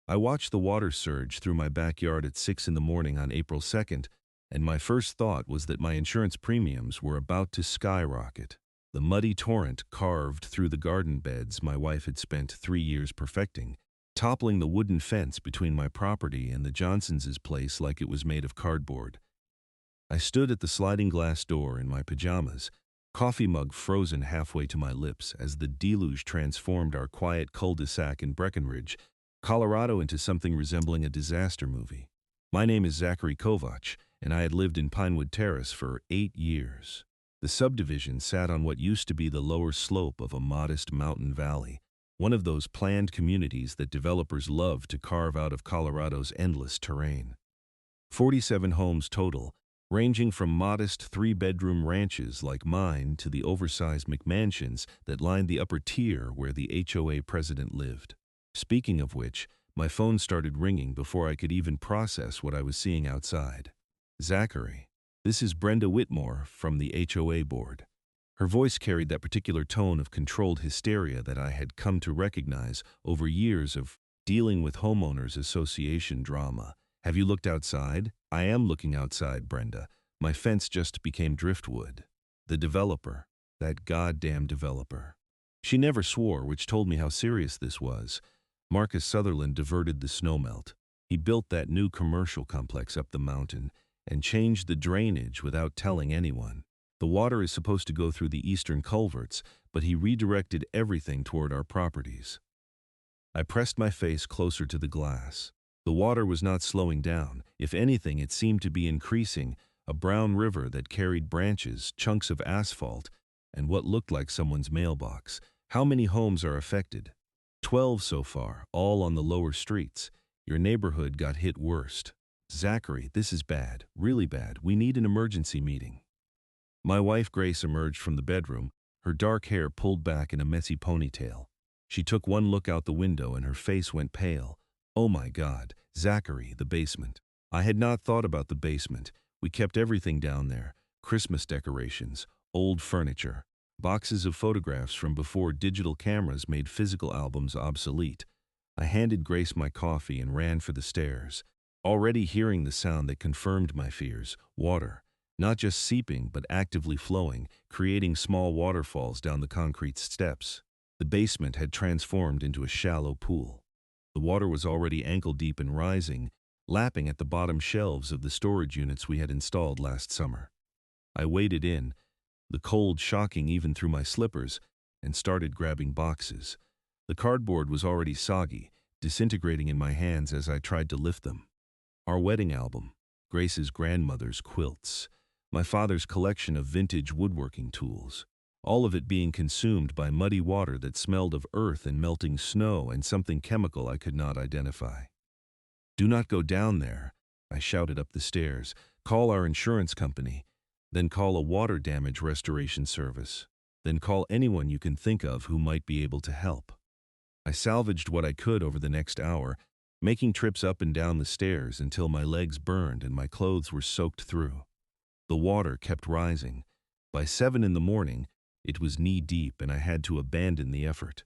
I watched the water surge through my backyard at 6 in the morning on April 2nd, and my first thought was that my insurance premiums were about to skyrocket. The muddy torrent carved through the garden beds my wife had spent 3 years perfecting, toppling the wooden fence between my property and the Johnsons' place like it was made of cardboard. I stood at the sliding glass door in my pajamas, coffee mug frozen halfway to my lips as the deluge transformed our quiet cul-de-sac in Breckenridge, Colorado into something resembling a disaster movie. My name is Zachary Kovach, and I had lived in Pinewood Terrace for 8 years. The subdivision sat on what used to be the lower slope of a modest mountain valley, one of those planned communities that developers love to carve out of Colorado's endless terrain. 47 homes total, ranging from modest three-bedroom ranches like mine to the oversized McMansions that lined the upper tier where the HOA president lived. Speaking of which, my phone started ringing before I could even process what I was seeing outside. Zachary, this is Brenda Whitmore from the HOA board. Her voice carried that particular tone of controlled hysteria that I had come to recognize over years of dealing with homeowners association drama. Have you looked outside? I am looking outside, Brenda. My fence just became driftwood. The developer, that goddamn developer. She never swore, which told me how serious this was. Marcus Sutherland diverted the Snowmelt. He built that new commercial complex up the mountain and changed the drainage without telling anyone. The water is supposed to go through the eastern culverts, but he redirected everything toward our properties. I pressed my face closer to the glass. The water was not slowing down. If anything, it seemed to be increasing, a brown river that carried branches, chunks of asphalt, and what looked like someone's mailbox. How many homes are affected? 12 so far, all on the lower streets. Your neighborhood got hit worst. Zachary, this is bad, really bad. We need an emergency meeting. My wife Grace emerged from the bedroom, her dark hair pulled back in a messy ponytail. She took one look out the window and her face went pale. Oh my God, Zachary, the basement. I had not thought about the basement. We kept everything down there. Christmas decorations, old furniture, boxes of photographs from before digital cameras made physical albums obsolete. I handed Grace my coffee and ran for the stairs, already hearing the sound that confirmed my fears. Water, not just seeping but actively flowing, creating small waterfalls down the concrete steps. The basement had transformed into a shallow pool. The water was already ankle-deep and rising, lapping at the bottom shelves of the storage units we had installed last summer. I waded in, the cold shocking even through my slippers, and started grabbing boxes. The cardboard was already soggy, disintegrating in my hands as I tried to lift them. Our wedding album, Grace's grandmother's quilts, my father's collection of vintage woodworking tools, all of it being consumed by muddy water that smelled of earth and melting snow and something chemical I could not identify. Do not go down there, I shouted up the stairs. Call our insurance company. Then call a water damage restoration service. Then call anyone you can think of who might be able to help. I salvaged what I could over the next hour, making trips up and down the stairs until my legs burned and my clothes were soaked through. The water kept rising. By 7 in the morning, it was knee-deep and I had to abandon the effort.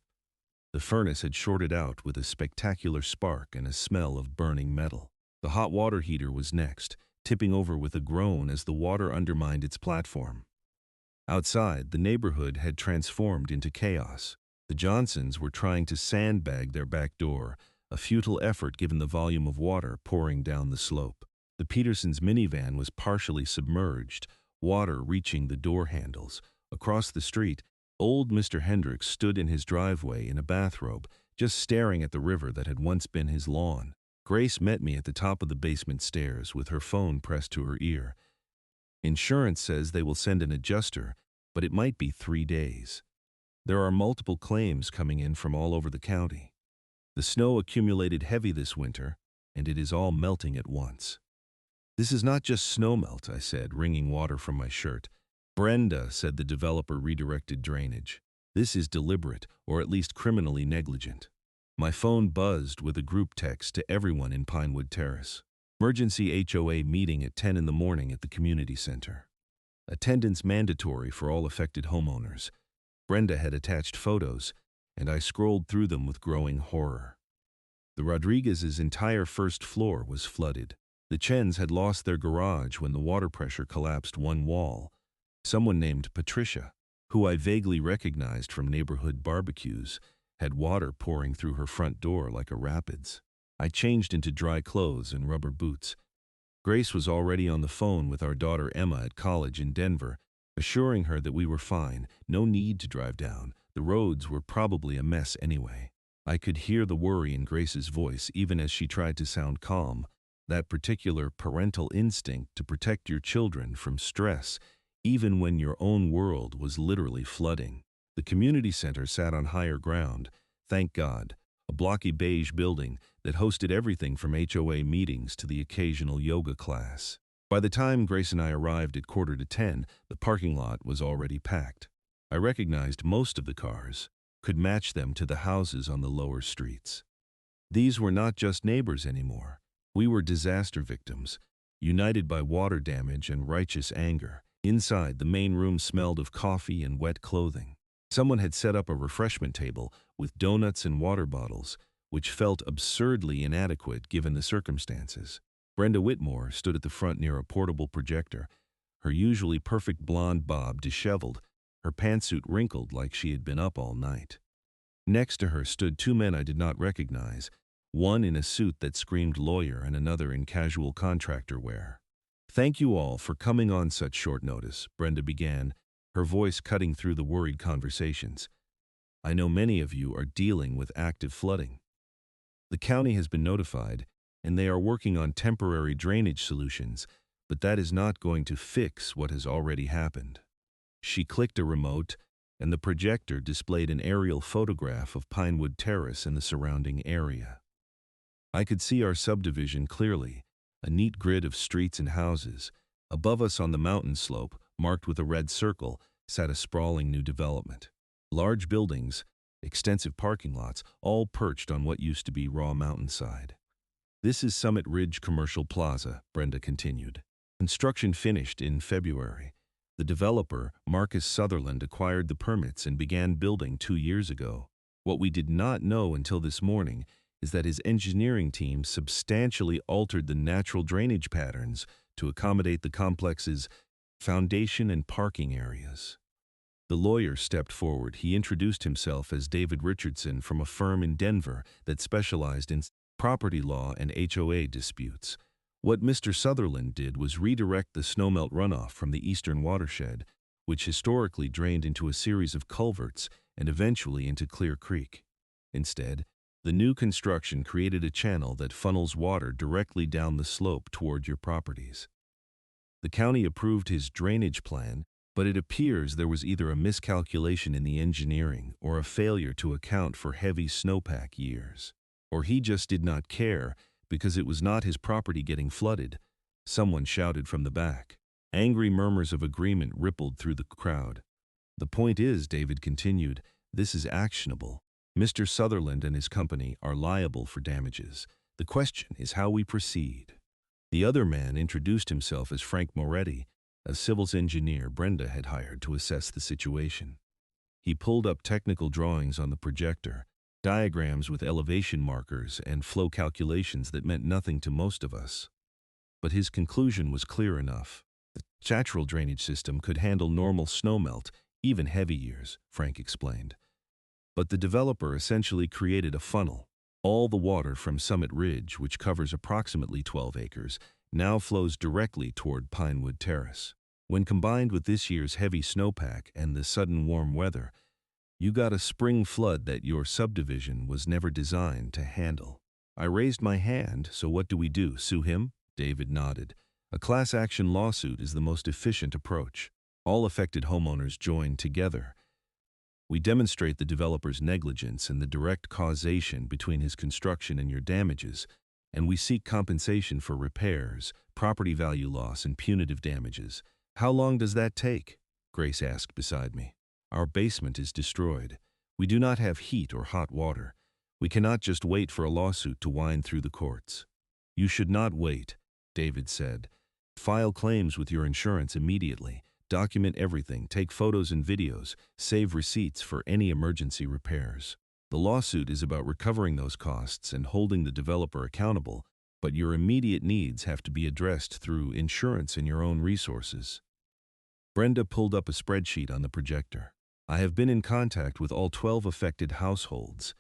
The furnace had shorted out with a spectacular spark and a smell of burning metal. The hot water heater was next, tipping over with a groan as the water undermined its platform. Outside, the neighborhood had transformed into chaos. The Johnsons were trying to sandbag their back door, a futile effort given the volume of water pouring down the slope. The Petersons' minivan was partially submerged, water reaching the door handles. Across the street, old Mr. Hendricks stood in his driveway in a bathrobe, just staring at the river that had once been his lawn. Grace met me at the top of the basement stairs with her phone pressed to her ear. Insurance says they will send an adjuster, but it might be 3 days. There are multiple claims coming in from all over the county. The snow accumulated heavy this winter, and it is all melting at once. This is not just snowmelt, I said, wringing water from my shirt. Brenda, said the developer, redirected drainage. This is deliberate, or at least criminally negligent. My phone buzzed with a group text to everyone in Pinewood Terrace. Emergency HOA meeting at 10 in the morning at the community center. Attendance mandatory for all affected homeowners. Brenda had attached photos, and I scrolled through them with growing horror. The Rodriguez's entire first floor was flooded. The Chens had lost their garage when the water pressure collapsed one wall. Someone named Patricia, who I vaguely recognized from neighborhood barbecues, had water pouring through her front door like a rapids. I changed into dry clothes and rubber boots. Grace was already on the phone with our daughter Emma at college in Denver, assuring her that we were fine, no need to drive down. The roads were probably a mess anyway. I could hear the worry in Grace's voice even as she tried to sound calm, that particular parental instinct to protect your children from stress, even when your own world was literally flooding. The community center sat on higher ground, thank God, a blocky beige building that hosted everything from HOA meetings to the occasional yoga class. By the time Grace and I arrived at 9:45, the parking lot was already packed. I recognized most of the cars, could match them to the houses on the lower streets. These were not just neighbors anymore. We were disaster victims, united by water damage and righteous anger. Inside, the main room smelled of coffee and wet clothing. Someone had set up a refreshment table with donuts and water bottles, which felt absurdly inadequate given the circumstances. Brenda Whitmore stood at the front near a portable projector, her usually perfect blonde bob disheveled, her pantsuit wrinkled like she had been up all night. Next to her stood two men I did not recognize, one in a suit that screamed lawyer and another in casual contractor wear. "Thank you all for coming on such short notice," Brenda began, her voice cutting through the worried conversations. "I know many of you are dealing with active flooding. The county has been notified, and they are working on temporary drainage solutions, but that is not going to fix what has already happened." She clicked a remote, and the projector displayed an aerial photograph of Pinewood Terrace and the surrounding area. I could see our subdivision clearly, a neat grid of streets and houses. Above us on the mountain slope, marked with a red circle, sat a sprawling new development. Large buildings, extensive parking lots, all perched on what used to be raw mountainside. "This is Summit Ridge Commercial Plaza," Brenda continued. "Construction finished in February. The developer, Marcus Sutherland, acquired the permits and began building 2 years ago. What we did not know until this morning is that his engineering team substantially altered the natural drainage patterns to accommodate the complex's foundation and parking areas." The lawyer stepped forward. He introduced himself as David Richardson from a firm in Denver that specialized in property law and HOA disputes. What Mr. Sutherland did was redirect the snowmelt runoff from the eastern watershed, which historically drained into a series of culverts and eventually into Clear Creek. Instead, the new construction created a channel that funnels water directly down the slope toward your properties. The county approved his drainage plan, but it appears there was either a miscalculation in the engineering or a failure to account for heavy snowpack years. Or he just did not care because it was not his property getting flooded, someone shouted from the back. Angry murmurs of agreement rippled through the crowd. "The point is," David continued, "this is actionable. Mr. Sutherland and his company are liable for damages. The question is how we proceed." The other man introduced himself as Frank Moretti, a civils engineer Brenda had hired to assess the situation. He pulled up technical drawings on the projector, diagrams with elevation markers and flow calculations that meant nothing to most of us. But his conclusion was clear enough. The natural drainage system could handle normal snowmelt, even heavy years, Frank explained. But the developer essentially created a funnel. All the water from Summit Ridge, which covers approximately 12 acres, now flows directly toward Pinewood Terrace. When combined with this year's heavy snowpack and the sudden warm weather, you got a spring flood that your subdivision was never designed to handle. I raised my hand, "So what do we do, sue him?" David nodded. "A class action lawsuit is the most efficient approach. All affected homeowners join together. We demonstrate the developer's negligence and the direct causation between his construction and your damages, and we seek compensation for repairs, property value loss, and punitive damages." "How long does that take?" Grace asked beside me. "Our basement is destroyed. We do not have heat or hot water. We cannot just wait for a lawsuit to wind through the courts." "You should not wait," David said. "File claims with your insurance immediately. Document everything, take photos and videos, save receipts for any emergency repairs." The lawsuit is about recovering those costs and holding the developer accountable, but your immediate needs have to be addressed through insurance and your own resources. Brenda pulled up a spreadsheet on the projector. I have been in contact with all 12 affected households.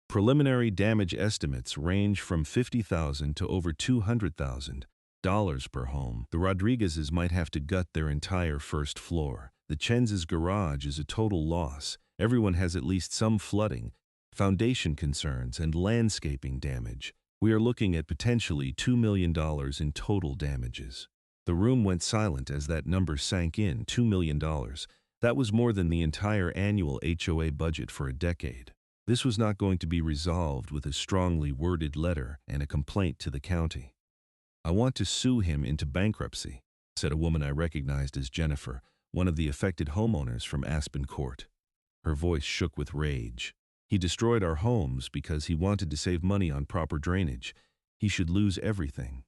Preliminary damage estimates range from $50,000 to over $200,000 per home. The Rodriguezes might have to gut their entire first floor. The Chen's garage is a total loss. Everyone has at least some flooding, foundation concerns, and landscaping damage. We are looking at potentially $2 million in total damages. The room went silent as that number sank in. $2 million. That was more than the entire annual HOA budget for a decade. This was not going to be resolved with a strongly worded letter and a complaint to the county. I want to sue him into bankruptcy, said a woman I recognized as Jennifer, one of the affected homeowners from Aspen Court. Her voice shook with rage. He destroyed our homes because he wanted to save money on proper drainage. He should lose everything.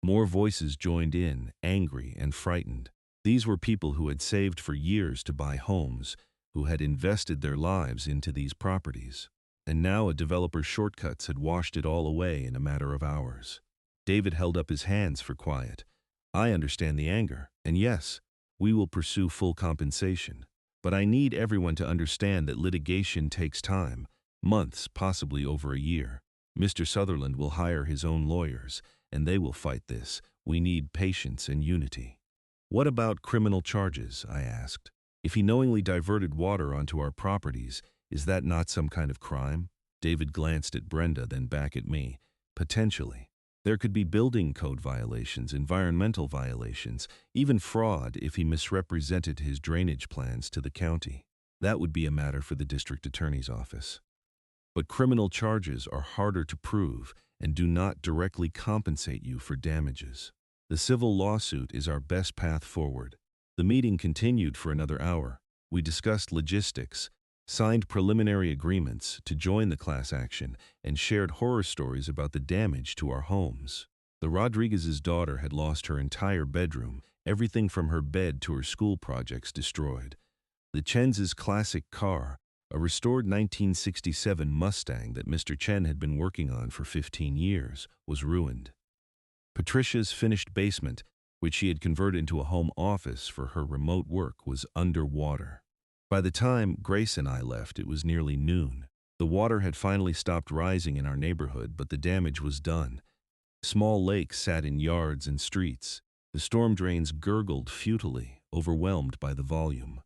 More voices joined in, angry and frightened. These were people who had saved for years to buy homes, who had invested their lives into these properties. And now a developer's shortcuts had washed it all away in a matter of hours. David held up his hands for quiet. I understand the anger, and yes, we will pursue full compensation. But I need everyone to understand that litigation takes time, months, possibly over a year. Mr. Sutherland will hire his own lawyers, and they will fight this. We need patience and unity. What about criminal charges? I asked. If he knowingly diverted water onto our properties, is that not some kind of crime? David glanced at Brenda, then back at me. Potentially. There could be building code violations, environmental violations, even fraud if he misrepresented his drainage plans to the county. That would be a matter for the district attorney's office. But criminal charges are harder to prove and do not directly compensate you for damages. The civil lawsuit is our best path forward. The meeting continued for another hour. We discussed logistics, signed preliminary agreements to join the class action, and shared horror stories about the damage to our homes. The Rodriguez's daughter had lost her entire bedroom, everything from her bed to her school projects destroyed. The Chen's classic car, a restored 1967 Mustang that Mr. Chen had been working on for 15 years, was ruined. Patricia's finished basement, which she had converted into a home office for her remote work, was underwater. By the time Grace and I left, it was nearly noon. The water had finally stopped rising in our neighborhood, but the damage was done. Small lakes sat in yards and streets. The storm drains gurgled futilely, overwhelmed by the volume.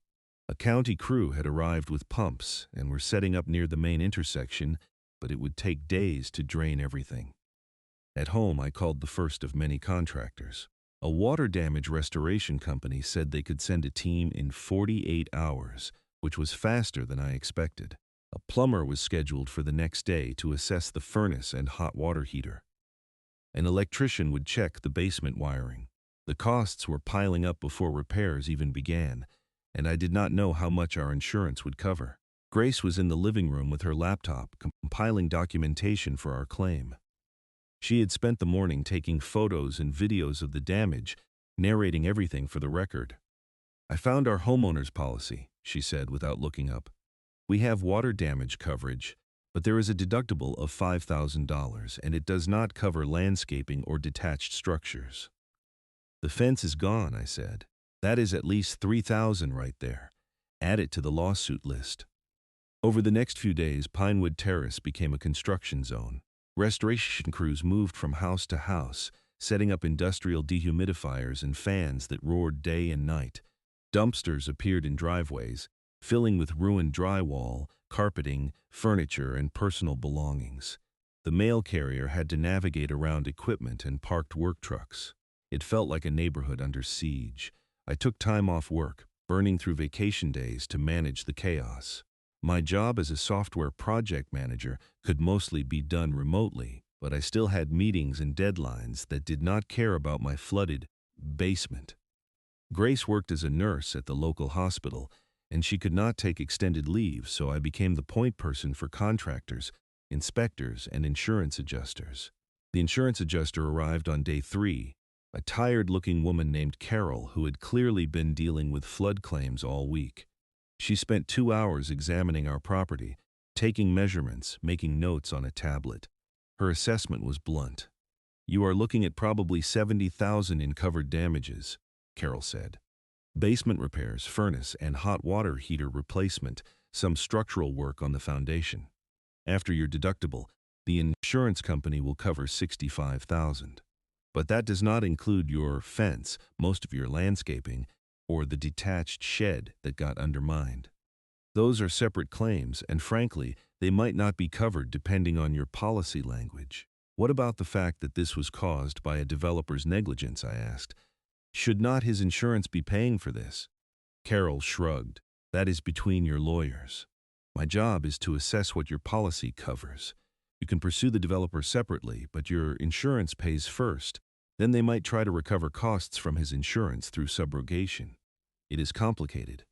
A county crew had arrived with pumps and were setting up near the main intersection, but it would take days to drain everything. At home, I called the first of many contractors. A water damage restoration company said they could send a team in 48 hours, which was faster than I expected. A plumber was scheduled for the next day to assess the furnace and hot water heater. An electrician would check the basement wiring. The costs were piling up before repairs even began, and I did not know how much our insurance would cover. Grace was in the living room with her laptop, compiling documentation for our claim. She had spent the morning taking photos and videos of the damage, narrating everything for the record. I found our homeowner's policy, she said without looking up. We have water damage coverage, but there is a deductible of $5,000, and it does not cover landscaping or detached structures. The fence is gone, I said. That is at least $3,000 right there. Add it to the lawsuit list. Over the next few days, Pinewood Terrace became a construction zone. Restoration crews moved from house to house, setting up industrial dehumidifiers and fans that roared day and night. Dumpsters appeared in driveways, filling with ruined drywall, carpeting, furniture, and personal belongings. The mail carrier had to navigate around equipment and parked work trucks. It felt like a neighborhood under siege. I took time off work, burning through vacation days to manage the chaos. My job as a software project manager could mostly be done remotely, but I still had meetings and deadlines that did not care about my flooded basement. Grace worked as a nurse at the local hospital, and she could not take extended leave, so I became the point person for contractors, inspectors, and insurance adjusters. The insurance adjuster arrived on day 3, a tired-looking woman named Carol who had clearly been dealing with flood claims all week. She spent 2 hours examining our property, taking measurements, making notes on a tablet. Her assessment was blunt. "You are looking at probably 70,000 in covered damages," Carol said. "Basement repairs, furnace and hot water heater replacement, some structural work on the foundation. After your deductible, the insurance company will cover 65,000. But that does not include your fence, most of your landscaping, or the detached shed that got undermined. Those are separate claims, and frankly, they might not be covered depending on your policy language." "What about the fact that this was caused by a developer's negligence?" I asked. "Should not his insurance be paying for this?" Carol shrugged. "That is between your lawyers. My job is to assess what your policy covers. You can pursue the developer separately, but your insurance pays first. Then they might try to recover costs from his insurance through subrogation. It is complicated."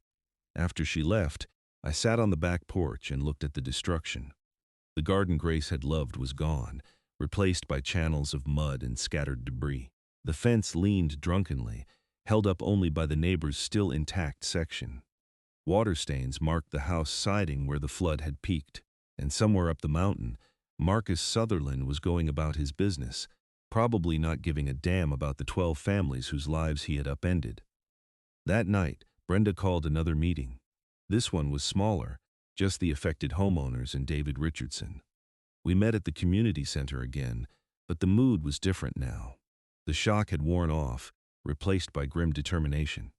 After she left, I sat on the back porch and looked at the destruction. The garden Grace had loved was gone, replaced by channels of mud and scattered debris. The fence leaned drunkenly, held up only by the neighbor's still intact section. Water stains marked the house siding where the flood had peaked, and somewhere up the mountain, Marcus Sutherland was going about his business, probably not giving a damn about the 12 families whose lives he had upended. That night, Brenda called another meeting. This one was smaller, just the affected homeowners and David Richardson. We met at the community center again, but the mood was different now. The shock had worn off, replaced by grim determination.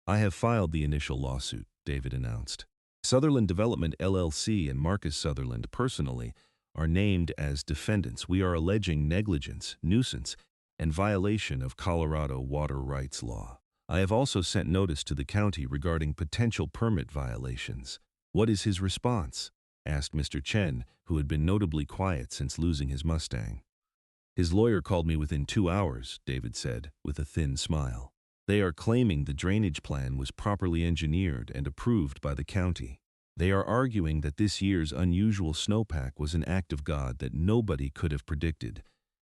"I have filed the initial lawsuit," David announced. "Sutherland Development LLC and Marcus Sutherland personally are named as defendants. We are alleging negligence, nuisance, and violation of Colorado water rights law. I have also sent notice to the county regarding potential permit violations." "What is his response?" asked Mr. Chen, who had been notably quiet since losing his Mustang. "His lawyer called me within 2 hours," David said, with a thin smile. "They are claiming the drainage plan was properly engineered and approved by the county. They are arguing that this year's unusual snowpack was an act of God that nobody could have predicted.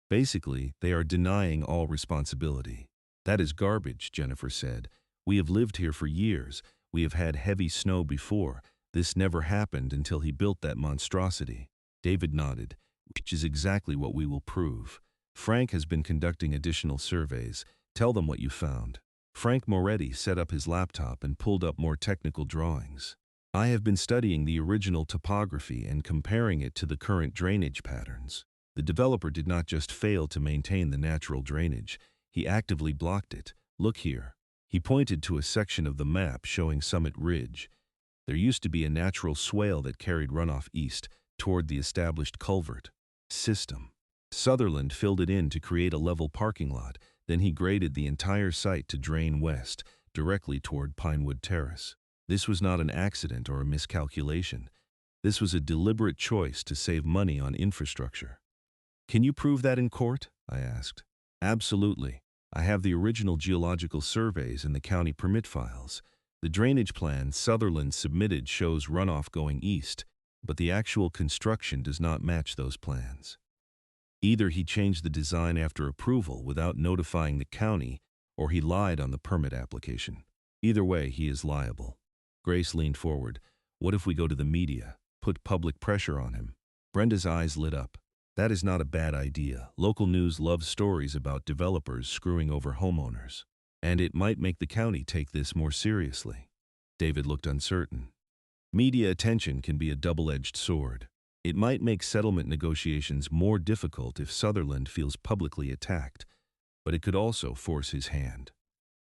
Basically, they are denying all responsibility." "That is garbage," Jennifer said. "We have lived here for years. We have had heavy snow before. This never happened until he built that monstrosity." David nodded, "Which is exactly what we will prove. Frank has been conducting additional surveys. Tell them what you found." Frank Moretti set up his laptop and pulled up more technical drawings. "I have been studying the original topography and comparing it to the current drainage patterns. The developer did not just fail to maintain the natural drainage. He actively blocked it. Look here." He pointed to a section of the map showing Summit Ridge. There used to be a natural swale that carried runoff east toward the established culvert system. Sutherland filled it in to create a level parking lot. Then he graded the entire site to drain west, directly toward Pinewood Terrace. This was not an accident or a miscalculation. This was a deliberate choice to save money on infrastructure. "Can you prove that in court?" I asked. "Absolutely. I have the original geological surveys and the county permit files. The drainage plan Sutherland submitted shows runoff going east, but the actual construction does not match those plans. Either he changed the design after approval without notifying the county, or he lied on the permit application. Either way, he is liable." Grace leaned forward. "What if we go to the media, put public pressure on him?" Brenda's eyes lit up. "That is not a bad idea. Local news loves stories about developers screwing over homeowners. And it might make the county take this more seriously." David looked uncertain. "Media attention can be a double-edged sword. It might make settlement negotiations more difficult if Sutherland feels publicly attacked, but it could also force his hand."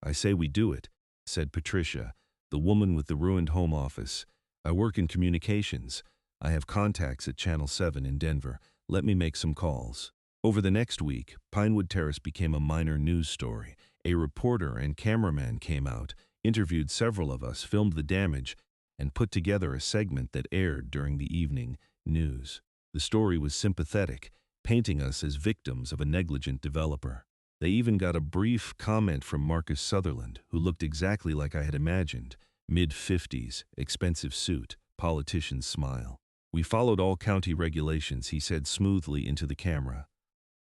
"I say we do it," said Patricia, the woman with the ruined home office. "I work in communications. I have contacts at Channel 7 in Denver. Let me make some calls." Over the next week, Pinewood Terrace became a minor news story. A reporter and cameraman came out, interviewed several of us, filmed the damage, and put together a segment that aired during the evening news. The story was sympathetic, painting us as victims of a negligent developer. They even got a brief comment from Marcus Sutherland, who looked exactly like I had imagined. Mid-50s, expensive suit, politician's smile. "We followed all county regulations," he said smoothly into the camera.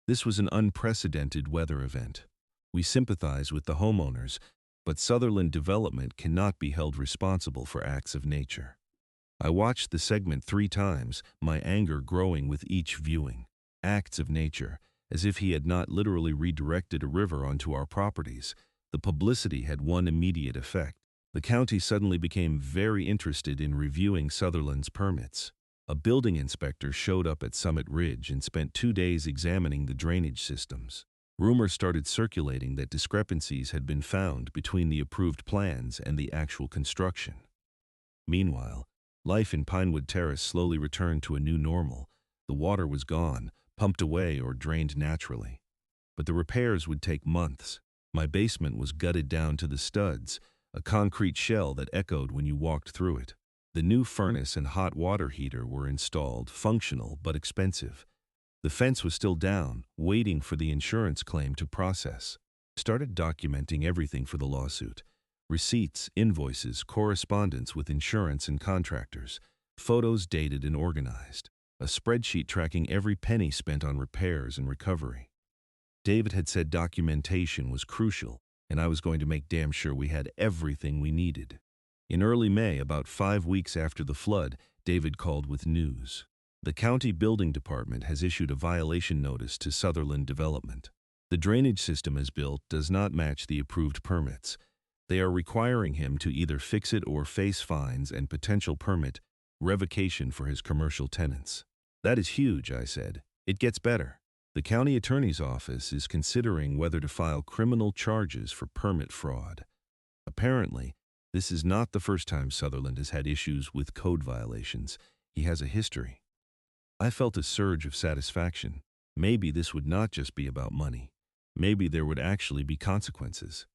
"This was an unprecedented weather event. We sympathize with the homeowners, but Sutherland Development cannot be held responsible for acts of nature." I watched the segment 3 times, my anger growing with each viewing. Acts of nature, as if he had not literally redirected a river onto our properties. The publicity had one immediate effect. The county suddenly became very interested in reviewing Sutherland's permits. A building inspector showed up at Summit Ridge and spent 2 days examining the drainage systems. Rumors started circulating that discrepancies had been found between the approved plans and the actual construction. Meanwhile, life in Pinewood Terrace slowly returned to a new normal. The water was gone, pumped away or drained naturally. But the repairs would take months. My basement was gutted down to the studs, a concrete shell that echoed when you walked through it. The new furnace and hot water heater were installed, functional but expensive. The fence was still down, waiting for the insurance claim to process. Started documenting everything for the lawsuit. Receipts, invoices, correspondence with insurance and contractors, photos dated and organized, a spreadsheet tracking every penny spent on repairs and recovery. David had said documentation was crucial, and I was going to make damn sure we had everything we needed. In early May, about 5 weeks after the flood, David called with news. The county building department has issued a violation notice to Sutherland Development. The drainage system as built does not match the approved permits. They are requiring him to either fix it or face fines and potential permit revocation for his commercial tenants. That is huge, I said. It gets better. The county attorney's office is considering whether to file criminal charges for permit fraud. Apparently, this is not the first time Sutherland has had issues with code violations. He has a history. I felt a surge of satisfaction. Maybe this would not just be about money. Maybe there would actually be consequences.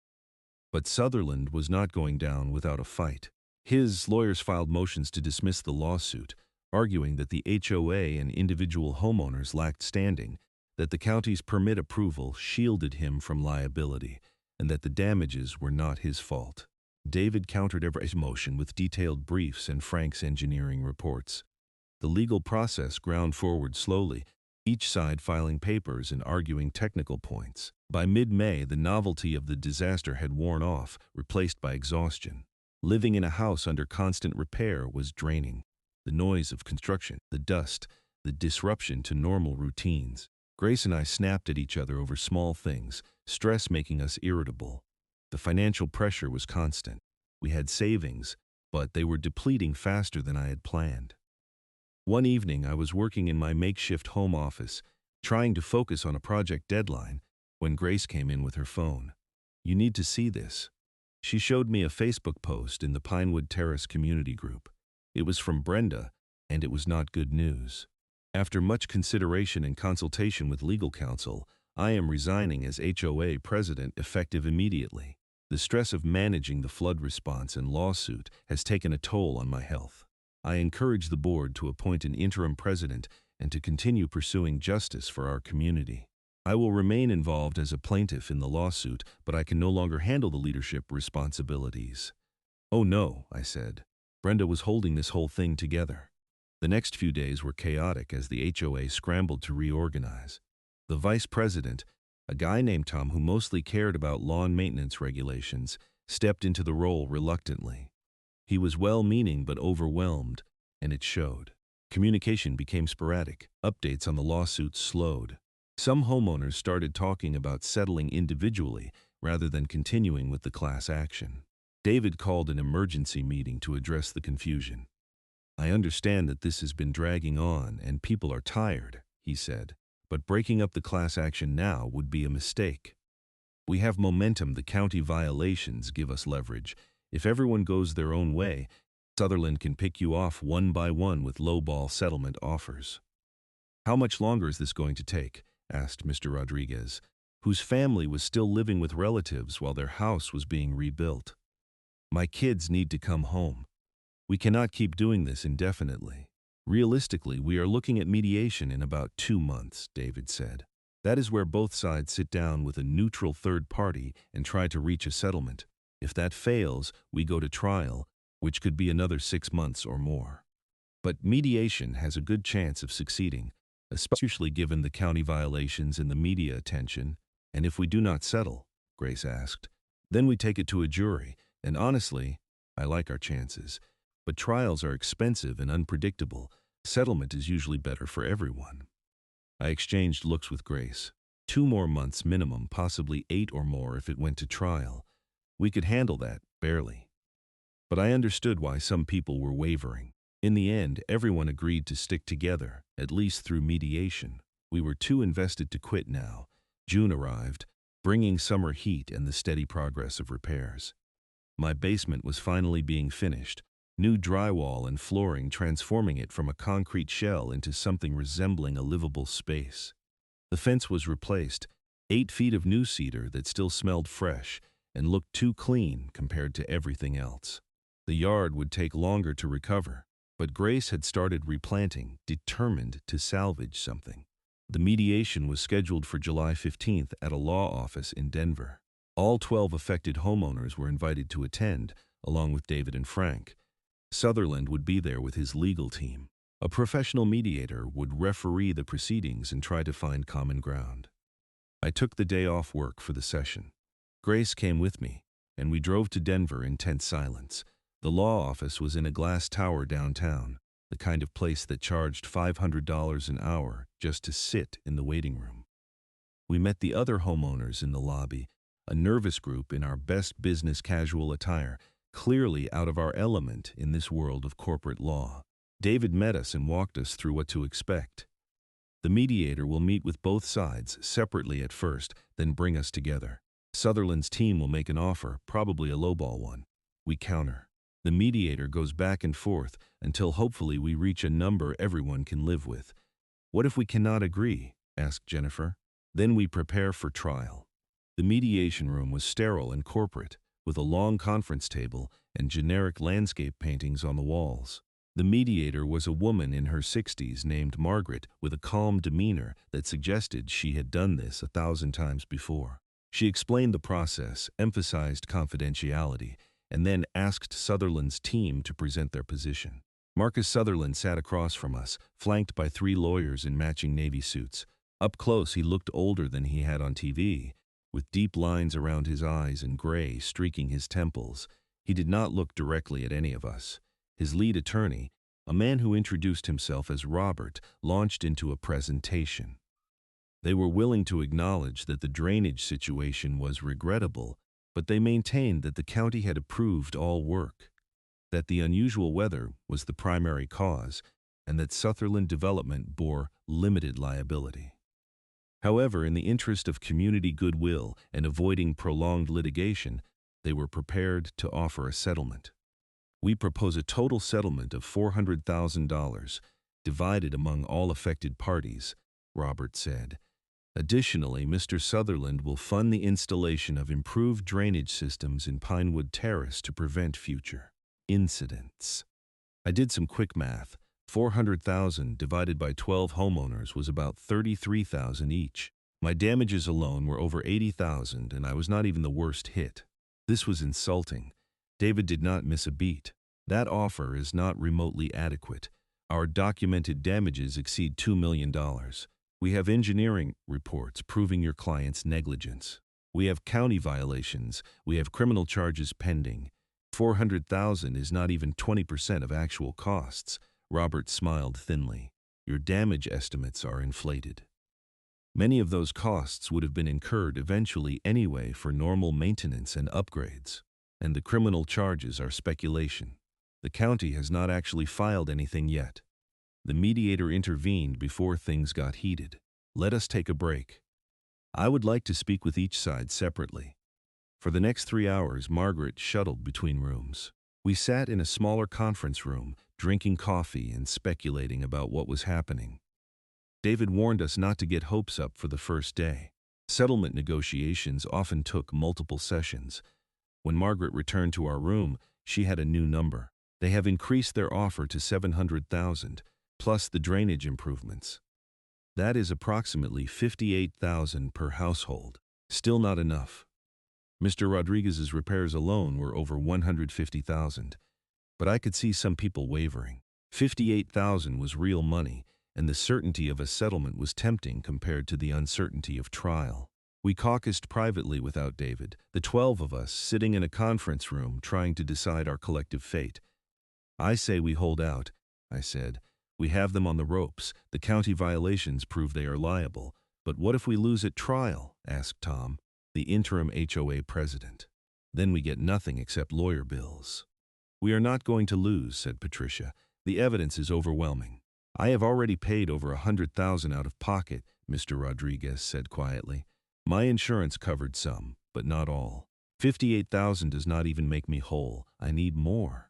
But Sutherland was not going down without a fight. His lawyers filed motions to dismiss the lawsuit, arguing that the HOA and individual homeowners lacked standing, that the county's permit approval shielded him from liability, and that the damages were not his fault. David countered every motion with detailed briefs and Frank's engineering reports. The legal process ground forward slowly, each side filing papers and arguing technical points. By mid-May, the novelty of the disaster had worn off, replaced by exhaustion. Living in a house under constant repair was draining. The noise of construction, the dust, the disruption to normal routines. Grace and I snapped at each other over small things, stress making us irritable. The financial pressure was constant. We had savings, but they were depleting faster than I had planned. One evening, I was working in my makeshift home office, trying to focus on a project deadline, when Grace came in with her phone. "You need to see this." She showed me a Facebook post in the Pinewood Terrace community group. It was from Brenda, and it was not good news. After much consideration and consultation with legal counsel, I am resigning as HOA president effective immediately. The stress of managing the flood response and lawsuit has taken a toll on my health. I encourage the board to appoint an interim president and to continue pursuing justice for our community. I will remain involved as a plaintiff in the lawsuit, but I can no longer handle the leadership responsibilities. "Oh no," I said. Brenda was holding this whole thing together. The next few days were chaotic as the HOA scrambled to reorganize. The vice president, a guy named Tom who mostly cared about lawn maintenance regulations, stepped into the role reluctantly. He was well-meaning but overwhelmed, and it showed. Communication became sporadic. Updates on the lawsuit slowed. Some homeowners started talking about settling individually rather than continuing with the class action. David called an emergency meeting to address the confusion. "I understand that this has been dragging on and people are tired," he said, "but breaking up the class action now would be a mistake. We have momentum. The county violations give us leverage. If everyone goes their own way, Sutherland can pick you off one by one with low-ball settlement offers." "How much longer is this going to take?" asked Mr. Rodriguez, whose family was still living with relatives while their house was being rebuilt. "My kids need to come home. We cannot keep doing this indefinitely. Realistically, we are looking at mediation in about 2 months," David said. "That is where both sides sit down with a neutral third party and try to reach a settlement. If that fails, we go to trial, which could be another 6 months or more. But mediation has a good chance of succeeding, especially given the county violations and the media attention. And if we do not settle," Grace asked, "then we take it to a jury, and honestly, I like our chances. But trials are expensive and unpredictable. Settlement is usually better for everyone. I exchanged looks with Grace. 2 more months minimum, possibly 8 or more if it went to trial. We could handle that, barely. But I understood why some people were wavering. In the end, everyone agreed to stick together, at least through mediation. We were too invested to quit now. June arrived, bringing summer heat and the steady progress of repairs. My basement was finally being finished, new drywall and flooring transforming it from a concrete shell into something resembling a livable space. The fence was replaced, 8 feet of new cedar that still smelled fresh and looked too clean compared to everything else. The yard would take longer to recover, but Grace had started replanting, determined to salvage something. The mediation was scheduled for July 15th at a law office in Denver. All 12 affected homeowners were invited to attend, along with David and Frank. Sutherland would be there with his legal team. A professional mediator would referee the proceedings and try to find common ground. I took the day off work for the session. Grace came with me, and we drove to Denver in tense silence. The law office was in a glass tower downtown, the kind of place that charged $500 an hour just to sit in the waiting room. We met the other homeowners in the lobby, a nervous group in our best business casual attire, clearly out of our element in this world of corporate law. David met us and walked us through what to expect. The mediator will meet with both sides separately at first, then bring us together. Sutherland's team will make an offer, probably a lowball one. We counter. The mediator goes back and forth until hopefully we reach a number everyone can live with. What if we cannot agree? Asked Jennifer. Then we prepare for trial. The mediation room was sterile and corporate, with a long conference table and generic landscape paintings on the walls. The mediator was a woman in her 60s named Margaret, with a calm demeanor that suggested she had done this 1,000 times before. She explained the process, emphasized confidentiality, and then asked Sutherland's team to present their position. Marcus Sutherland sat across from us, flanked by 3 lawyers in matching navy suits. Up close, he looked older than he had on TV, with deep lines around his eyes and gray streaking his temples. He did not look directly at any of us. His lead attorney, a man who introduced himself as Robert, launched into a presentation. They were willing to acknowledge that the drainage situation was regrettable, but they maintained that the county had approved all work, that the unusual weather was the primary cause, and that Sutherland Development bore limited liability. However, in the interest of community goodwill and avoiding prolonged litigation, they were prepared to offer a settlement. We propose a total settlement of $400,000, divided among all affected parties, Robert said. Additionally, Mr. Sutherland will fund the installation of improved drainage systems in Pinewood Terrace to prevent future incidents. I did some quick math. 400,000 divided by 12 homeowners was about 33,000 each. My damages alone were over 80,000, and I was not even the worst hit. This was insulting. David did not miss a beat. That offer is not remotely adequate. Our documented damages exceed $2 million. We have engineering reports proving your client's negligence. We have county violations. We have criminal charges pending. 400,000 is not even 20% of actual costs. Robert smiled thinly. Your damage estimates are inflated. Many of those costs would have been incurred eventually anyway for normal maintenance and upgrades. And the criminal charges are speculation. The county has not actually filed anything yet. The mediator intervened before things got heated. Let us take a break. I would like to speak with each side separately. For the next 3 hours, Margaret shuttled between rooms. We sat in a smaller conference room, drinking coffee and speculating about what was happening. David warned us not to get hopes up for the first day. Settlement negotiations often took multiple sessions. When Margaret returned to our room, she had a new number. They have increased their offer to $700,000, plus the drainage improvements. That is approximately $58,000 per household. Still not enough. Mr. Rodriguez's repairs alone were over $150,000, but I could see some people wavering. $58,000 was real money, and the certainty of a settlement was tempting compared to the uncertainty of trial. We caucused privately without David, the 12 of us sitting in a conference room trying to decide our collective fate. I say we hold out, I said. We have them on the ropes. The county violations prove they are liable. But what if we lose at trial? Asked Tom, the interim HOA president. Then we get nothing except lawyer bills. We are not going to lose, said Patricia. The evidence is overwhelming. I have already paid over $100,000 out of pocket, Mr. Rodriguez said quietly. My insurance covered some, but not all. $58,000 does not even make me whole. I need more.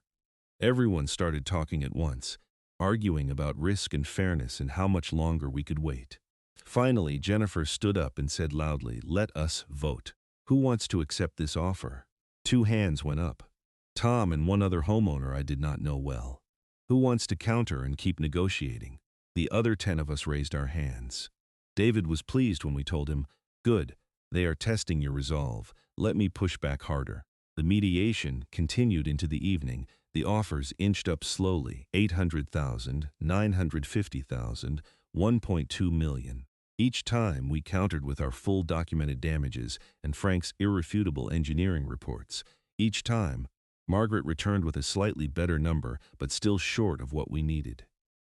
Everyone started talking at once, arguing about risk and fairness and how much longer we could wait. Finally, Jennifer stood up and said loudly, "Let us vote. Who wants to accept this offer?" 2 hands went up. Tom and one other homeowner I did not know well. Who wants to counter and keep negotiating? The other 10 of us raised our hands. David was pleased when we told him, "Good, they are testing your resolve. Let me push back harder." The mediation continued into the evening. The offers inched up slowly, $800,000, $950,000, $1.2 million. Each time we countered with our full documented damages and Frank's irrefutable engineering reports. Each time, Margaret returned with a slightly better number, but still short of what we needed.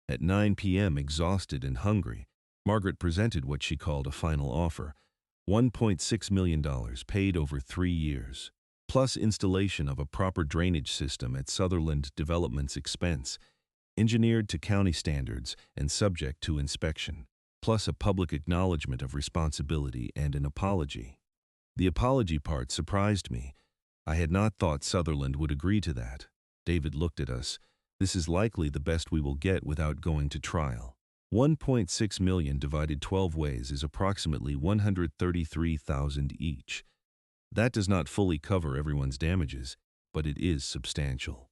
At 9 p.m., exhausted and hungry, Margaret presented what she called a final offer, $1.6 million paid over 3 years, plus installation of a proper drainage system at Sutherland Development's expense, engineered to county standards and subject to inspection, plus a public acknowledgement of responsibility and an apology. The apology part surprised me. I had not thought Sutherland would agree to that. David looked at us. This is likely the best we will get without going to trial. 1.6 million divided 12 ways is approximately $133,000 each. That does not fully cover everyone's damages, but it is substantial.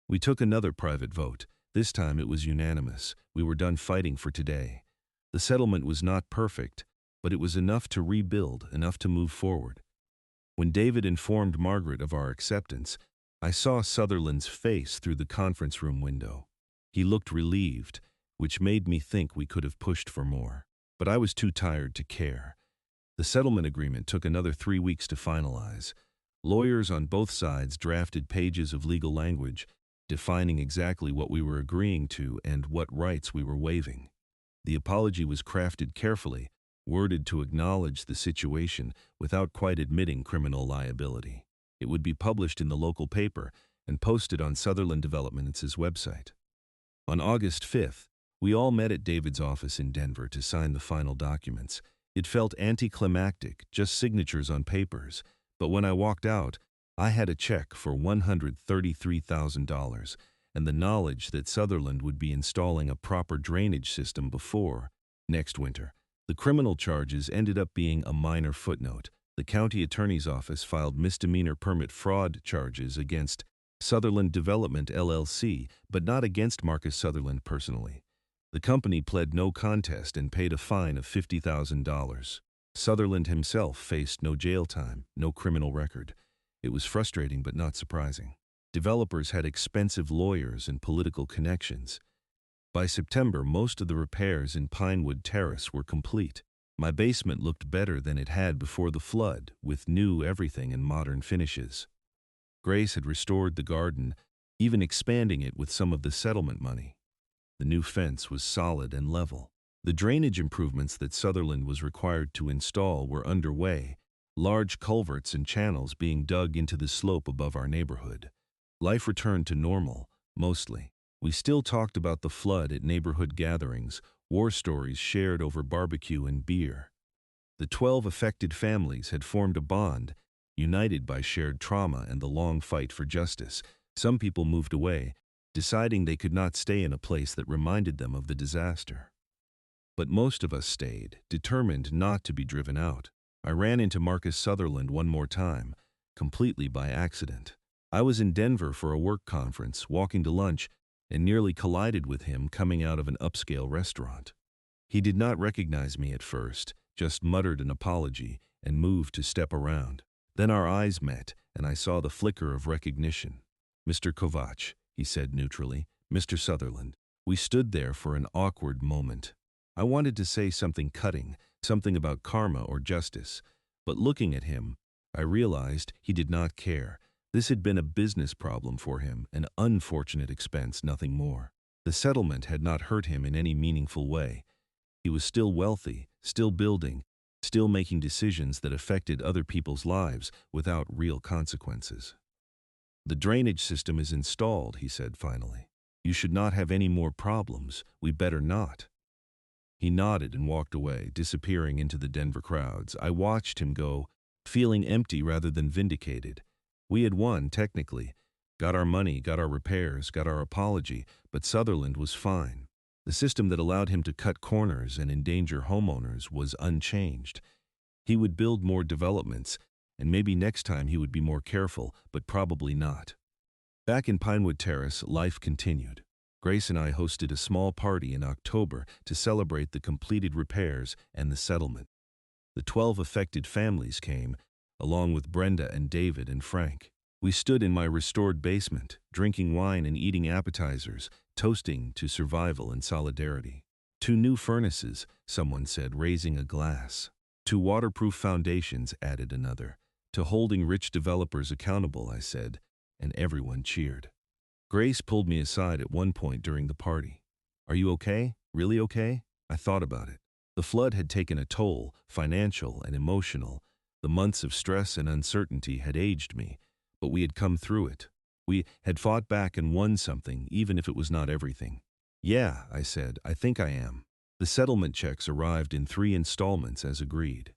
We took another private vote. This time it was unanimous. We were done fighting for today. The settlement was not perfect, but it was enough to rebuild, enough to move forward. When David informed Margaret of our acceptance, I saw Sutherland's face through the conference room window. He looked relieved, which made me think we could have pushed for more. But I was too tired to care. The settlement agreement took another 3 weeks to finalize. Lawyers on both sides drafted pages of legal language, defining exactly what we were agreeing to and what rights we were waiving. The apology was crafted carefully, worded to acknowledge the situation without quite admitting criminal liability. It would be published in the local paper and posted on Sutherland Development's website. On August 5th, we all met at David's office in Denver to sign the final documents. It felt anticlimactic, just signatures on papers, but when I walked out, I had a check for $133,000 and the knowledge that Sutherland would be installing a proper drainage system before next winter. The criminal charges ended up being a minor footnote. The county attorney's office filed misdemeanor permit fraud charges against Sutherland Development LLC, but not against Marcus Sutherland personally. The company pled no contest and paid a fine of $50,000. Sutherland himself faced no jail time, no criminal record. It was frustrating but not surprising. Developers had expensive lawyers and political connections. By September, most of the repairs in Pinewood Terrace were complete. My basement looked better than it had before the flood, with new everything and modern finishes. Grace had restored the garden, even expanding it with some of the settlement money. The new fence was solid and level. The drainage improvements that Sutherland was required to install were underway, large culverts and channels being dug into the slope above our neighborhood. Life returned to normal, mostly. We still talked about the flood at neighborhood gatherings, war stories shared over barbecue and beer. The 12 affected families had formed a bond, united by shared trauma and the long fight for justice. Some people moved away, deciding they could not stay in a place that reminded them of the disaster. But most of us stayed, determined not to be driven out. I ran into Marcus Sutherland one more time, completely by accident. I was in Denver for a work conference, walking to lunch, and nearly collided with him coming out of an upscale restaurant. He did not recognize me at first, just muttered an apology and moved to step around. Then our eyes met, and I saw the flicker of recognition. "Mr. Kovac," he said neutrally. "Mr. Sutherland." We stood there for an awkward moment. I wanted to say something cutting, something about karma or justice, but looking at him, I realized he did not care. This had been a business problem for him, an unfortunate expense, nothing more. The settlement had not hurt him in any meaningful way. He was still wealthy, still building, still making decisions that affected other people's lives without real consequences. "The drainage system is installed," he said finally. "You should not have any more problems. We better not." He nodded and walked away, disappearing into the Denver crowds. I watched him go, feeling empty rather than vindicated. We had won, technically. Got our money, got our repairs, got our apology, but Sutherland was fine. The system that allowed him to cut corners and endanger homeowners was unchanged. He would build more developments, and maybe next time he would be more careful, but probably not. Back in Pinewood Terrace, life continued. Grace and I hosted a small party in October to celebrate the completed repairs and the settlement. The 12 affected families came, along with Brenda and David and Frank. We stood in my restored basement, drinking wine and eating appetizers, toasting to survival and solidarity. 2 new furnaces, someone said, raising a glass. 2 waterproof foundations, added another. To holding rich developers accountable, I said, and everyone cheered. Grace pulled me aside at one point during the party. "Are you okay? Really okay?" I thought about it. The flood had taken a toll, financial and emotional. The months of stress and uncertainty had aged me, but we had come through it. We had fought back and won something, even if it was not everything. "Yeah," I said, "I think I am." The settlement checks arrived in 3 installments as agreed.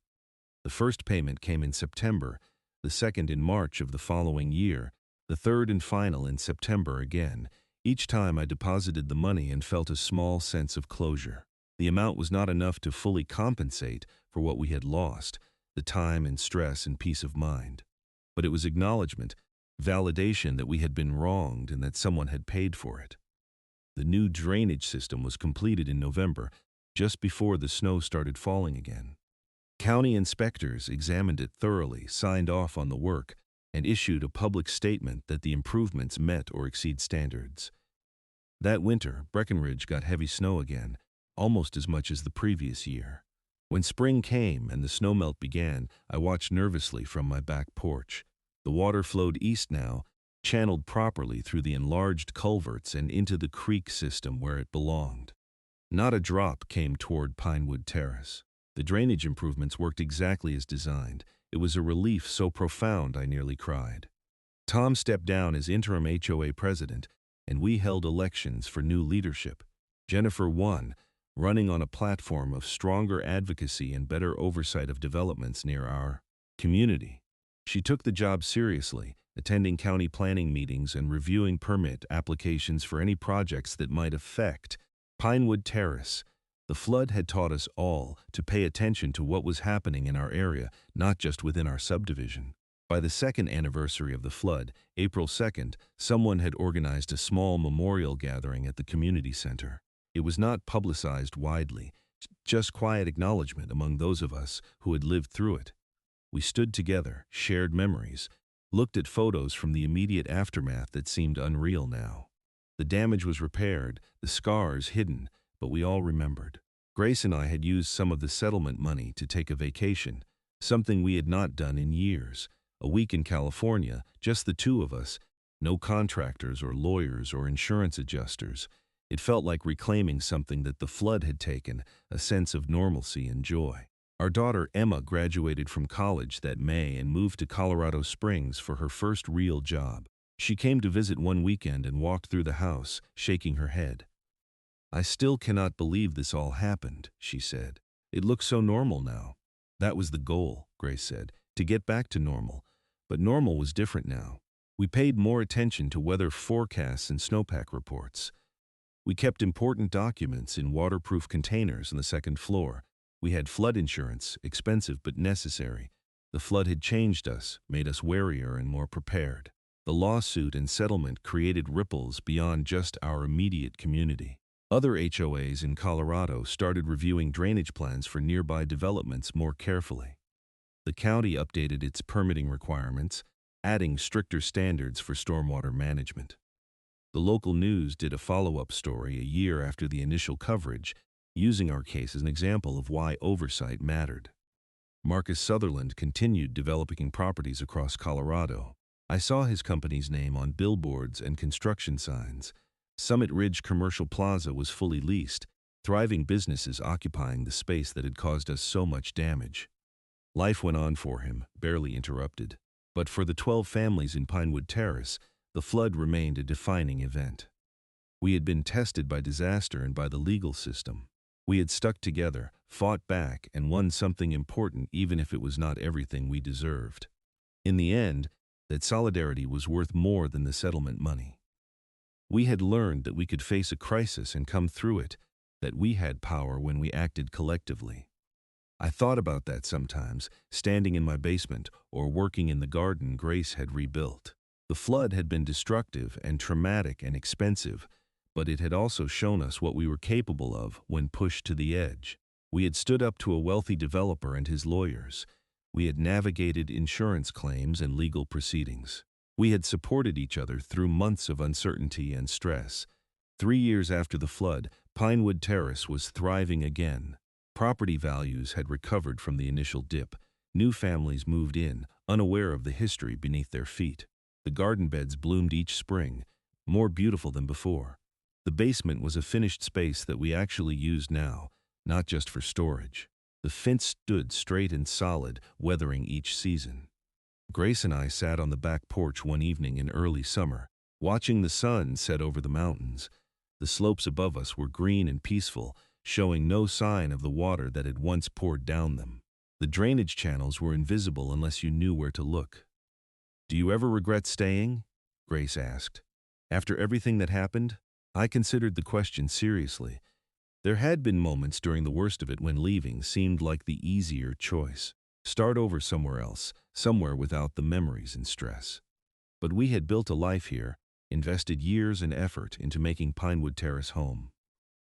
The first payment came in September, the second in March of the following year, the third and final in September again. Each time I deposited the money and felt a small sense of closure. The amount was not enough to fully compensate for what we had lost, the time and stress and peace of mind. But it was acknowledgement, validation that we had been wronged and that someone had paid for it. The new drainage system was completed in November, just before the snow started falling again. County inspectors examined it thoroughly, signed off on the work, and issued a public statement that the improvements met or exceed standards. That winter, Breckenridge got heavy snow again, almost as much as the previous year. When spring came and the snowmelt began, I watched nervously from my back porch. The water flowed east now, channeled properly through the enlarged culverts and into the creek system where it belonged. Not a drop came toward Pinewood Terrace. The drainage improvements worked exactly as designed. It was a relief so profound I nearly cried. Tom stepped down as interim HOA president, and we held elections for new leadership. Jennifer won, running on a platform of stronger advocacy and better oversight of developments near our community. She took the job seriously, attending county planning meetings and reviewing permit applications for any projects that might affect Pinewood Terrace. The flood had taught us all to pay attention to what was happening in our area, not just within our subdivision. By the second anniversary of the flood, April 2nd, someone had organized a small memorial gathering at the community center. It was not publicized widely, just quiet acknowledgement among those of us who had lived through it. We stood together, shared memories, looked at photos from the immediate aftermath that seemed unreal now. The damage was repaired, the scars hidden, but we all remembered. Grace and I had used some of the settlement money to take a vacation, something we had not done in years. A week in California, just the 2 of us, no contractors or lawyers or insurance adjusters. It felt like reclaiming something that the flood had taken, a sense of normalcy and joy. Our daughter Emma graduated from college that May and moved to Colorado Springs for her first real job. She came to visit one weekend and walked through the house, shaking her head. "I still cannot believe this all happened," she said. "It looks so normal now." "That was the goal," Grace said, "to get back to normal. But normal was different now. We paid more attention to weather forecasts and snowpack reports. We kept important documents in waterproof containers on the 2nd floor. We had flood insurance, expensive but necessary. The flood had changed us, made us warier and more prepared. The lawsuit and settlement created ripples beyond just our immediate community. Other HOAs in Colorado started reviewing drainage plans for nearby developments more carefully. The county updated its permitting requirements, adding stricter standards for stormwater management. The local news did a follow-up story a year after the initial coverage, using our case as an example of why oversight mattered. Marcus Sutherland continued developing properties across Colorado. I saw his company's name on billboards and construction signs. Summit Ridge Commercial Plaza was fully leased, thriving businesses occupying the space that had caused us so much damage. Life went on for him, barely interrupted. But for the 12 families in Pinewood Terrace, the flood remained a defining event. We had been tested by disaster and by the legal system. We had stuck together, fought back, and won something important even if it was not everything we deserved. In the end, that solidarity was worth more than the settlement money. We had learned that we could face a crisis and come through it, that we had power when we acted collectively. I thought about that sometimes, standing in my basement or working in the garden Grace had rebuilt. The flood had been destructive and traumatic and expensive, but it had also shown us what we were capable of when pushed to the edge. We had stood up to a wealthy developer and his lawyers. We had navigated insurance claims and legal proceedings. We had supported each other through months of uncertainty and stress. 3 years after the flood, Pinewood Terrace was thriving again. Property values had recovered from the initial dip. New families moved in, unaware of the history beneath their feet. The garden beds bloomed each spring, more beautiful than before. The basement was a finished space that we actually used now, not just for storage. The fence stood straight and solid, weathering each season. Grace and I sat on the back porch one evening in early summer, watching the sun set over the mountains. The slopes above us were green and peaceful, showing no sign of the water that had once poured down them. The drainage channels were invisible unless you knew where to look. "Do you ever regret staying?" Grace asked. After everything that happened, I considered the question seriously. There had been moments during the worst of it when leaving seemed like the easier choice. Start over somewhere else, somewhere without the memories and stress. But we had built a life here, invested years and effort into making Pinewood Terrace home.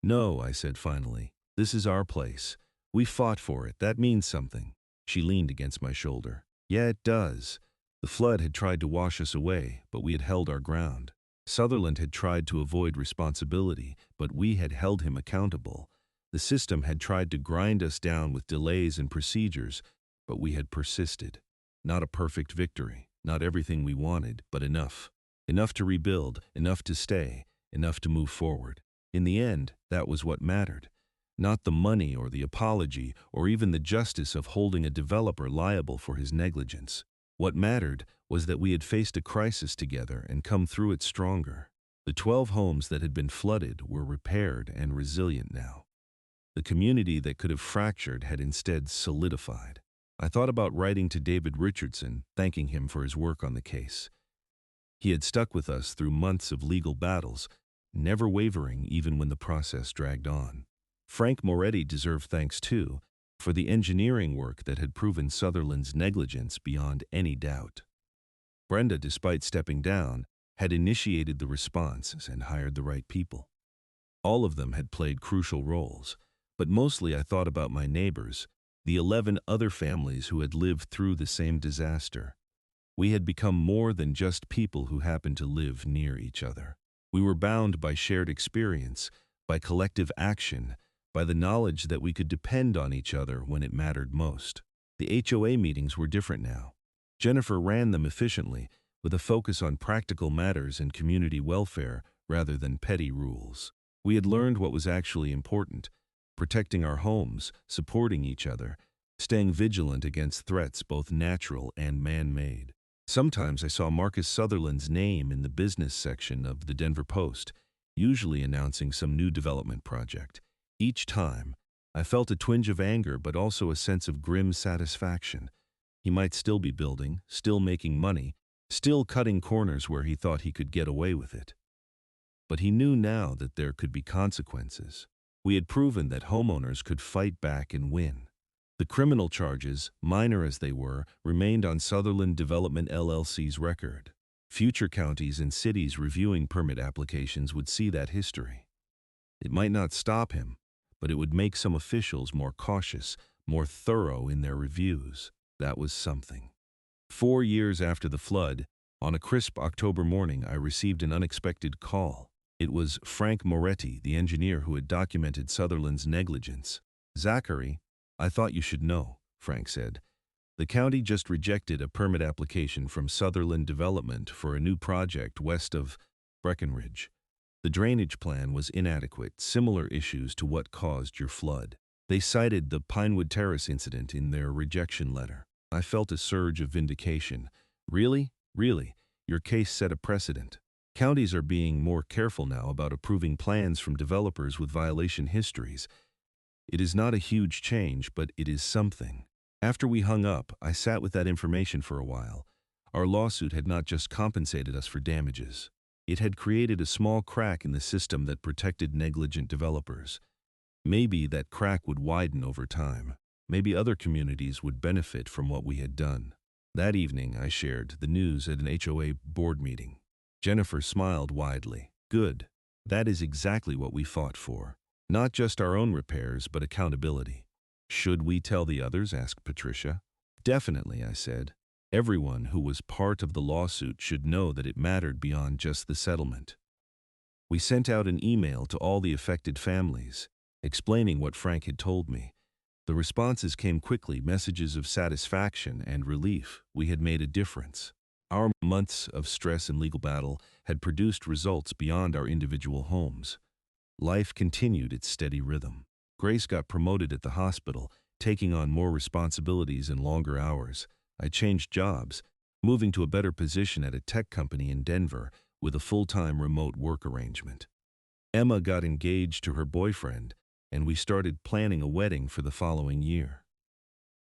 "No," I said finally. "This is our place. We fought for it. That means something." She leaned against my shoulder. "Yeah, it does. The flood had tried to wash us away, but we had held our ground. Sutherland had tried to avoid responsibility, but we had held him accountable. The system had tried to grind us down with delays and procedures, but we had persisted. Not a perfect victory, not everything we wanted, but enough. Enough to rebuild, enough to stay, enough to move forward. In the end, that was what mattered. Not the money or the apology or even the justice of holding a developer liable for his negligence. What mattered was that we had faced a crisis together and come through it stronger. The 12 homes that had been flooded were repaired and resilient now. The community that could have fractured had instead solidified. I thought about writing to David Richardson, thanking him for his work on the case. He had stuck with us through months of legal battles, never wavering even when the process dragged on. Frank Moretti deserved thanks too, for the engineering work that had proven Sutherland's negligence beyond any doubt. Brenda, despite stepping down, had initiated the response and hired the right people. All of them had played crucial roles, but mostly I thought about my neighbors, the 11 other families who had lived through the same disaster. We had become more than just people who happened to live near each other. We were bound by shared experience, by collective action, by the knowledge that we could depend on each other when it mattered most. The HOA meetings were different now. Jennifer ran them efficiently, with a focus on practical matters and community welfare rather than petty rules. We had learned what was actually important: protecting our homes, supporting each other, staying vigilant against threats both natural and man-made. Sometimes I saw Marcus Sutherland's name in the business section of the Denver Post, usually announcing some new development project. Each time, I felt a twinge of anger but also a sense of grim satisfaction. He might still be building, still making money, still cutting corners where he thought he could get away with it. But he knew now that there could be consequences. We had proven that homeowners could fight back and win. The criminal charges, minor as they were, remained on Sutherland Development LLC's record. Future counties and cities reviewing permit applications would see that history. It might not stop him, but it would make some officials more cautious, more thorough in their reviews. That was something. 4 years after the flood, on a crisp October morning, I received an unexpected call. It was Frank Moretti, the engineer who had documented Sutherland's negligence. "Zachary, I thought you should know," Frank said. The county just rejected a permit application from Sutherland Development for a new project west of Breckenridge. The drainage plan was inadequate, similar issues to what caused your flood. They cited the Pinewood Terrace incident in their rejection letter. I felt a surge of vindication. Really? Really? Your case set a precedent. Counties are being more careful now about approving plans from developers with violation histories. It is not a huge change, but it is something. After we hung up, I sat with that information for a while. Our lawsuit had not just compensated us for damages. It had created a small crack in the system that protected negligent developers. Maybe that crack would widen over time. Maybe other communities would benefit from what we had done. That evening, I shared the news at an HOA board meeting. Jennifer smiled widely. Good. That is exactly what we fought for. Not just our own repairs, but accountability. Should we tell the others? Asked Patricia. Definitely, I said. Everyone who was part of the lawsuit should know that it mattered beyond just the settlement. We sent out an email to all the affected families, explaining what Frank had told me. The responses came quickly, messages of satisfaction and relief. We had made a difference. Our months of stress and legal battle had produced results beyond our individual homes. Life continued its steady rhythm. Grace got promoted at the hospital, taking on more responsibilities and longer hours. I changed jobs, moving to a better position at a tech company in Denver with a full-time remote work arrangement. Emma got engaged to her boyfriend, and we started planning a wedding for the following year.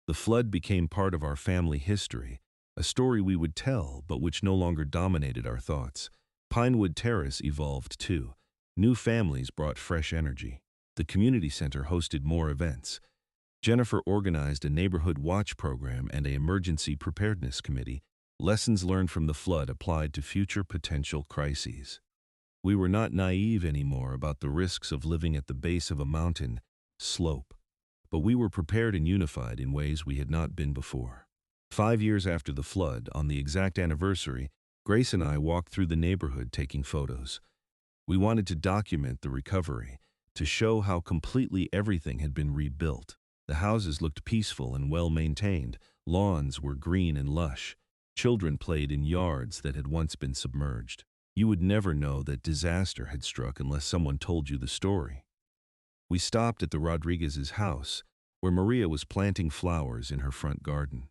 The flood became part of our family history, a story we would tell but which no longer dominated our thoughts. Pinewood Terrace evolved too. New families brought fresh energy. The community center hosted more events. Jennifer organized a neighborhood watch program and an emergency preparedness committee. Lessons learned from the flood applied to future potential crises. We were not naive anymore about the risks of living at the base of a mountain slope, but we were prepared and unified in ways we had not been before. 5 years after the flood, on the exact anniversary, Grace and I walked through the neighborhood taking photos. We wanted to document the recovery, to show how completely everything had been rebuilt. The houses looked peaceful and well-maintained. Lawns were green and lush. Children played in yards that had once been submerged. You would never know that disaster had struck unless someone told you the story. We stopped at the Rodriguez's house, where Maria was planting flowers in her front garden.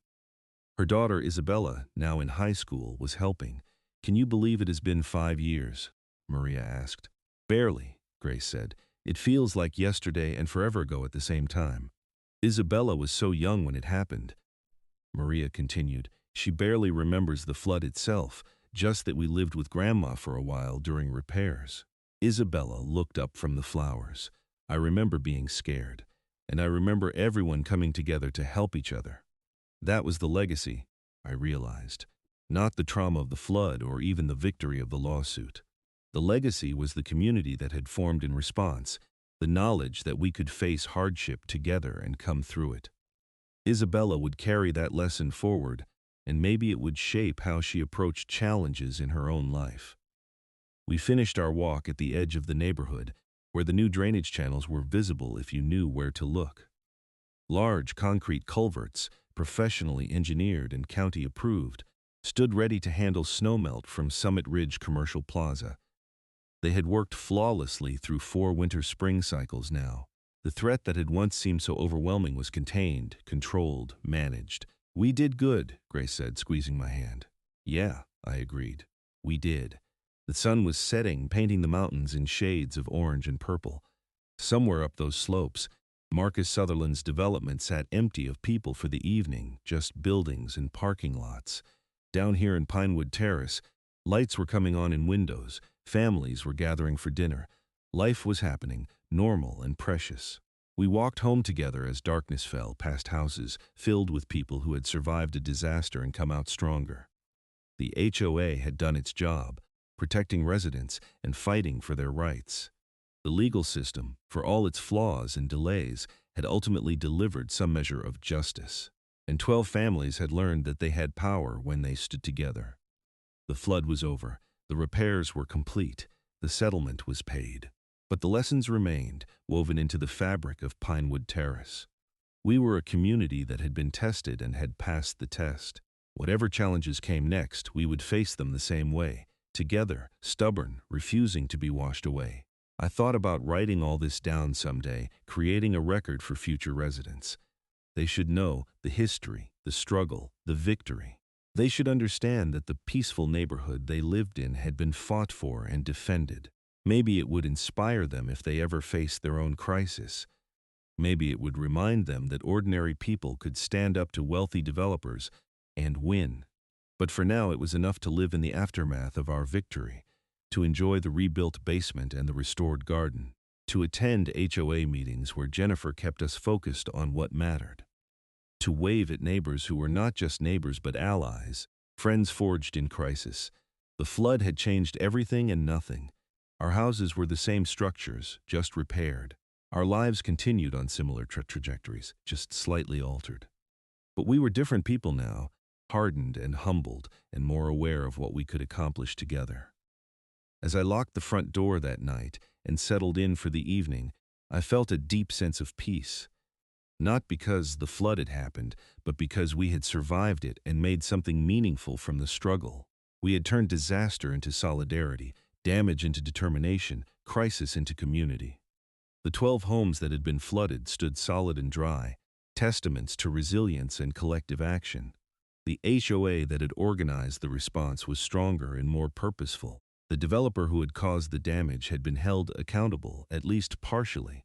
Her daughter Isabella, now in high school, was helping. Can you believe it has been 5 years? Maria asked. Barely, Grace said. It feels like yesterday and forever ago at the same time. Isabella was so young when it happened. Maria continued. She barely remembers the flood itself, just that we lived with Grandma for a while during repairs. Isabella looked up from the flowers. I remember being scared, and I remember everyone coming together to help each other. That was the legacy, I realized. Not the trauma of the flood or even the victory of the lawsuit. The legacy was the community that had formed in response, the knowledge that we could face hardship together and come through it. Isabella would carry that lesson forward, and maybe it would shape how she approached challenges in her own life. We finished our walk at the edge of the neighborhood, where the new drainage channels were visible if you knew where to look. Large concrete culverts, professionally engineered and county approved, stood ready to handle snowmelt from Summit Ridge Commercial Plaza. They had worked flawlessly through 4 winter-spring cycles now. The threat that had once seemed so overwhelming was contained, controlled, managed. We did good, Grace said, squeezing my hand. Yeah, I agreed. We did. The sun was setting, painting the mountains in shades of orange and purple. Somewhere up those slopes, Marcus Sutherland's development sat empty of people for the evening, just buildings and parking lots. Down here in Pinewood Terrace, lights were coming on in windows, families were gathering for dinner. Life was happening, normal and precious. We walked home together as darkness fell, past houses filled with people who had survived a disaster and come out stronger. The HOA had done its job, protecting residents and fighting for their rights. The legal system, for all its flaws and delays, had ultimately delivered some measure of justice. And 12 families had learned that they had power when they stood together. The flood was over, the repairs were complete, the settlement was paid. But the lessons remained, woven into the fabric of Pinewood Terrace. We were a community that had been tested and had passed the test. Whatever challenges came next, we would face them the same way, together, stubborn, refusing to be washed away. I thought about writing all this down someday, creating a record for future residents. They should know the history, the struggle, the victory. They should understand that the peaceful neighborhood they lived in had been fought for and defended. Maybe it would inspire them if they ever faced their own crisis. Maybe it would remind them that ordinary people could stand up to wealthy developers and win. But for now, it was enough to live in the aftermath of our victory, to enjoy the rebuilt basement and the restored garden, to attend HOA meetings where Jennifer kept us focused on what mattered, to wave at neighbors who were not just neighbors but allies, friends forged in crisis. The flood had changed everything and nothing. Our houses were the same structures, just repaired. Our lives continued on similar trajectories, just slightly altered. But we were different people now, hardened and humbled and more aware of what we could accomplish together. As I locked the front door that night and settled in for the evening, I felt a deep sense of peace. Not because the flood had happened, but because we had survived it and made something meaningful from the struggle. We had turned disaster into solidarity, damage into determination, crisis into community. The 12 homes that had been flooded stood solid and dry, testaments to resilience and collective action. The HOA that had organized the response was stronger and more purposeful. The developer who had caused the damage had been held accountable, at least partially,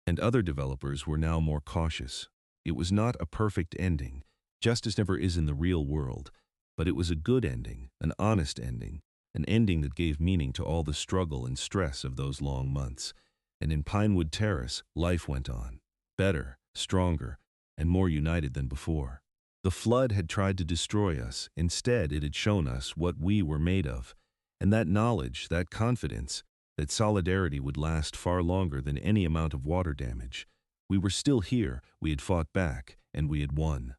and other developers were now more cautious. It was not a perfect ending, justice never is in the real world, but it was a good ending, an honest ending, an ending that gave meaning to all the struggle and stress of those long months. And in Pinewood Terrace, life went on, better, stronger, and more united than before. The flood had tried to destroy us. Instead, it had shown us what we were made of. And that knowledge, that confidence, that solidarity would last far longer than any amount of water damage. We were still here, we had fought back, and we had won.